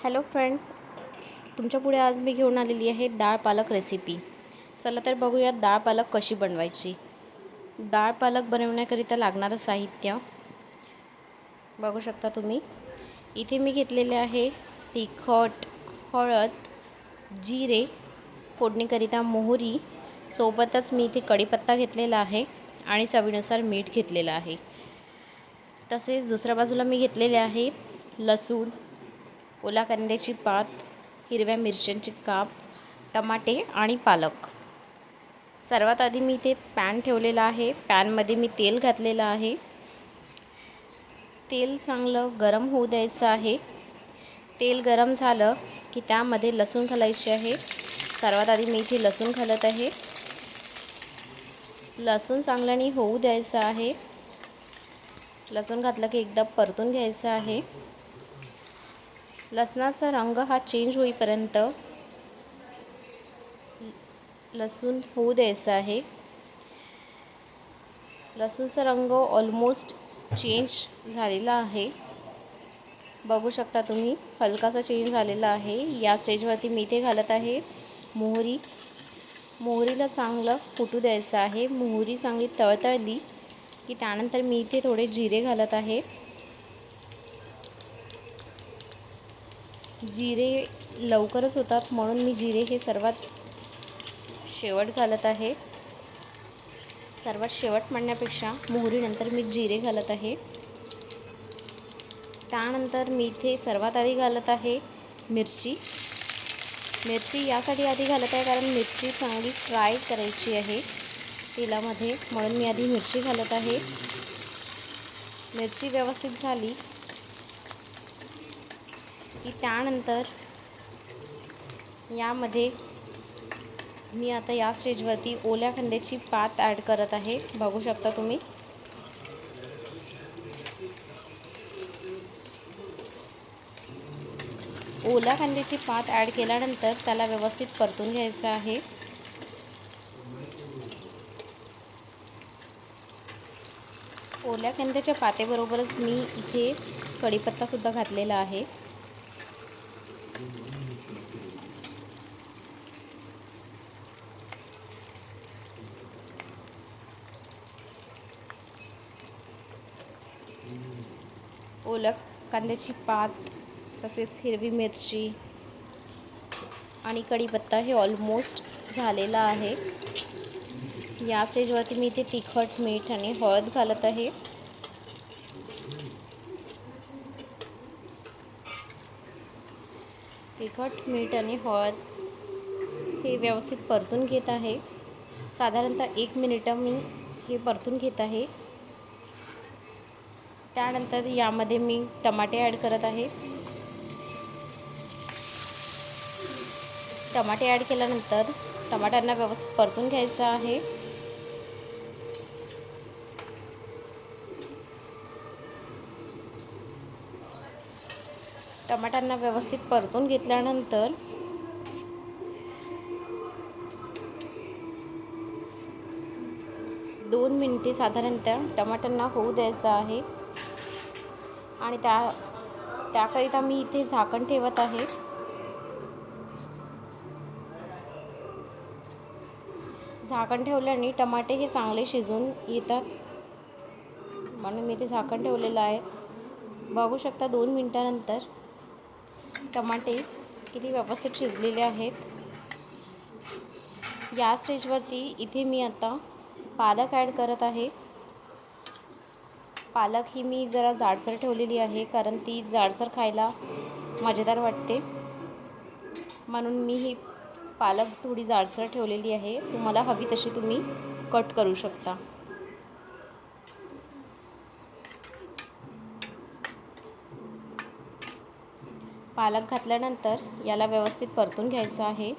Hello friends, तुमच्यापुढे आज मी घेऊन आलेली आहे डाळ पालक रेसिपी. चला तर बघूयात डाळ पालक कशी बनवायची. डाळ पालक बनवण्याकरिता लागणारं साहित्य बघू शकता तुम्ही. इथे मी घेतलेले आहे तिखट, हळद, जिरे, फोडणीकरिता मोहरी, सोबतच मी इथे कढीपत्ता घेतलेला आहे आणि चवीनुसार मीठ घेतलेलं आहे. तसेच दुसऱ्या बाजूला मी घेतलेले आहे लसूण, ओला कांद्याची पात, हिरव्या मिरच्यांचे काप, टमाटे आणि पालक. सर्वात आधी मी इथे पॅन ठेवलेला आहे. पॅनमध्ये मी तेल घातलेलं आहे. तेल चांगलं गरम होऊ द्यायचं आहे. तेल गरम झालं की त्यामध्ये लसूण घालायचे आहे. सर्वात आधी मी इथे लसूण घालत आहे. लसूण चांगल्याने होऊ द्यायचं आहे. लसूण घातलं की एकदा परतून घ्यायचं आहे. लसणाचा रंग हा चेंज होईपर्यंत लसूण होऊ द्यायचा आहे. लसूणचा रंग ऑलमोस्ट चेंज झालेला आहे. बघू शकता तुम्ही, हलकासा चेंज झालेला आहे. या स्टेजवरती मी इथे घालत आहे मोहरी. मोहरीला चांगलं फुटू द्यायचं आहे. मोहरी चांगली तळतळली की त्यानंतर मी इथे थोडे जिरे घालत आहे. जिरे लवकरच होतात म्हणून मी जिरे हे सर्वात शेवट घालत आहे. सर्वात शेवट म्हणण्यापेक्षा मोहरीनंतर मी जिरे घालत आहे. त्यानंतर मी इथे सर्वात आधी घालत आहे मिरची. मिरची यासाठी आधी घालत आहे कारण मिरची चांगली फ्राय करायची आहे तेलामध्ये, म्हणून मी आधी मिरची घालत आहे. मिरची व्यवस्थित झाली की त्यानंतर यामध्ये मी आता या स्टेजवरती ओल्या कांद्याची पात ॲड करत आहे. बघू शकता तुम्ही. ओल्या कांद्याची पात ॲड केल्यानंतर त्याला व्यवस्थित परतून घ्यायचं आहे. ओल्या कांद्याच्या पातेबरोबरच मी इथे कढीपत्तासुद्धा घातलेला आहे. ओल्या कांद्याची पात, तसेच हिरवी मिरची आणि कढीपत्ता हे ऑलमोस्ट झालेला आहे. या स्टेजवरती मी इथे तिखट, मीठ आणि हळद घालत आहे. तिखट, मीठ आणि हळद हे व्यवस्थित परतून घेत आहे. साधारणतः 1 मिनिट मी हे परतून घेत आहे. त्यानंतर यामध्ये मी टमाटे ॲड करत आहे. टमाटे ॲड केल्यानंतर टमाट्यांना व्यवस्थित परतून घ्यायचं आहे. टमाट्यांना व्यवस्थित परतून घेतल्यानंतर दोन मिनिटे साधारणतः टमाट्यांना होऊ द्यायचं आहे आणि त्याकरिता मी इथे झाकण ठेवत आहे. झाकण ठेवल्याने टमाटे हे चांगले शिजून येतात म्हणून मी इथे झाकण ठेवलेलं आहे. बघू शकता 2 मिनिटानंतर टमाटे किती व्यवस्थित शिजलेले आहेत. या स्टेजवरती इथे मी आता पालक ॲड करत आहे. पालक ही मी जरा जाडसर ठेवलेली आहे कारण ती जाडसर खायला मजेदार वाटते, म्हणून मी ही पालक थोडी जाडसर ठेवलेली आहे. तुम्हाला हवी तशी तुम्ही कट करू शकता. पालक घातल्यानंतर याला व्यवस्थित परतून घ्यायचं आहे.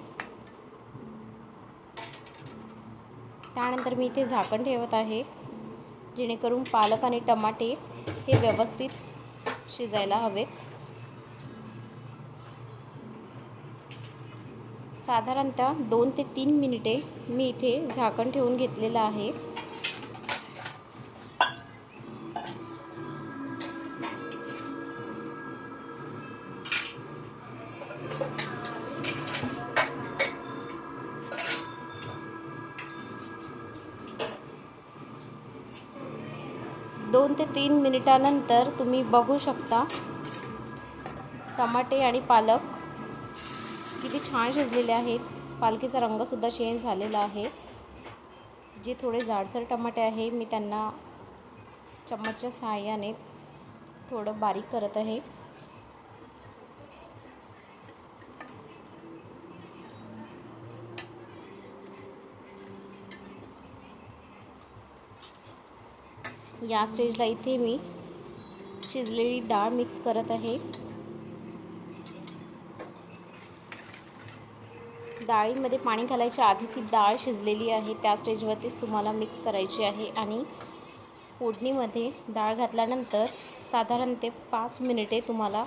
त्यानंतर मी इथे झाकण ठेवत आहे जेणेकरून पालक आणि टमाटे हे व्यवस्थित शिजायला हवेत. साधारणतः 2 ते 3 मिनिटे मी इथे झाकण ठेवून घेतलेलं आहे. 2 ते 3 मिनिटानंतर तुम्ही बघू शकता टमाटे आणि पालक किती छान शिजलेले आहेत. पालकीचा रंगसुद्धा चेंज झालेला आहे. जे थोडे जाडसर टमाटे आहे मी त्यांना चम्मचच्या सहाय्याने थोडं बारीक करत आहे. या स्टेजला इथे मी शिजलेली डाळ मिक्स करत आहे. डाळीमध्ये पाणी घालायच्या आधी ती डाळ शिजलेली आहे त्या स्टेजवरतीच तुम्हाला मिक्स करायची आहे आणि फोडणीमध्ये डाळ घातल्यानंतर साधारण ते 5 मिनिटे तुम्हाला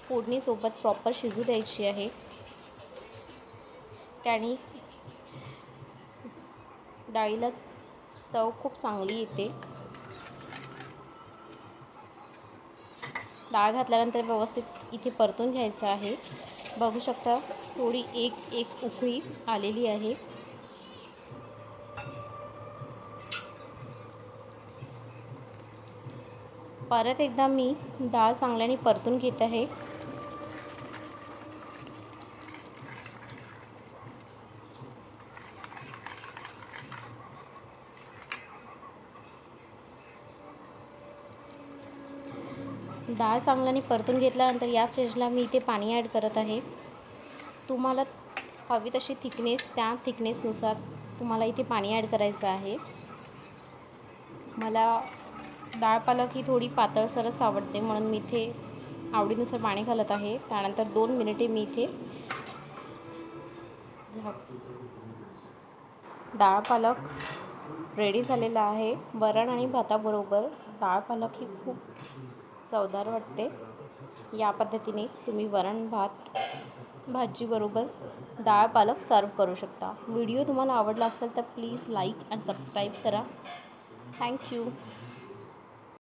फोडणीसोबत प्रॉपर शिजू द्यायची आहे. त्याने डाळीला चव खूप चांगली येते. डाळ घातल्यानंतर व्यवस्थित इथे परतून घ्यायचं आहे. बघू शकता थोडी एक उकळी आलेली आहे. परत एकदा मी डाळ चांगल्याने परतून घेत आहे. डाळ चांगल्याने परतून घेतल्यानंतर या स्टेजला मी इथे पाणी ॲड करत आहे. तुम्हाला हवी तशी थिकनेस त्या थिकनेसनुसार तुम्हाला इथे पाणी ॲड करायचं आहे. मला डाळ पालक ही थोडी पातळसरच आवडते म्हणून मी इथे आवडीनुसार पाणी घालत आहे. त्यानंतर 2 मिनिटे मी इथे डाळ पालक रेडी झालेला आहे. वरण आणि भाताबरोबर डाळ पालक ही खूप चवदार वाटते. या पद्धतीने तुम्ही वरण भात भाजीबरोबर डाळ पालक सर्व करू शकता. व्हिडिओ तुम्हाला आवडला असेल तर प्लीज लाईक अँड सबस्क्राईब करा. थँक्यू.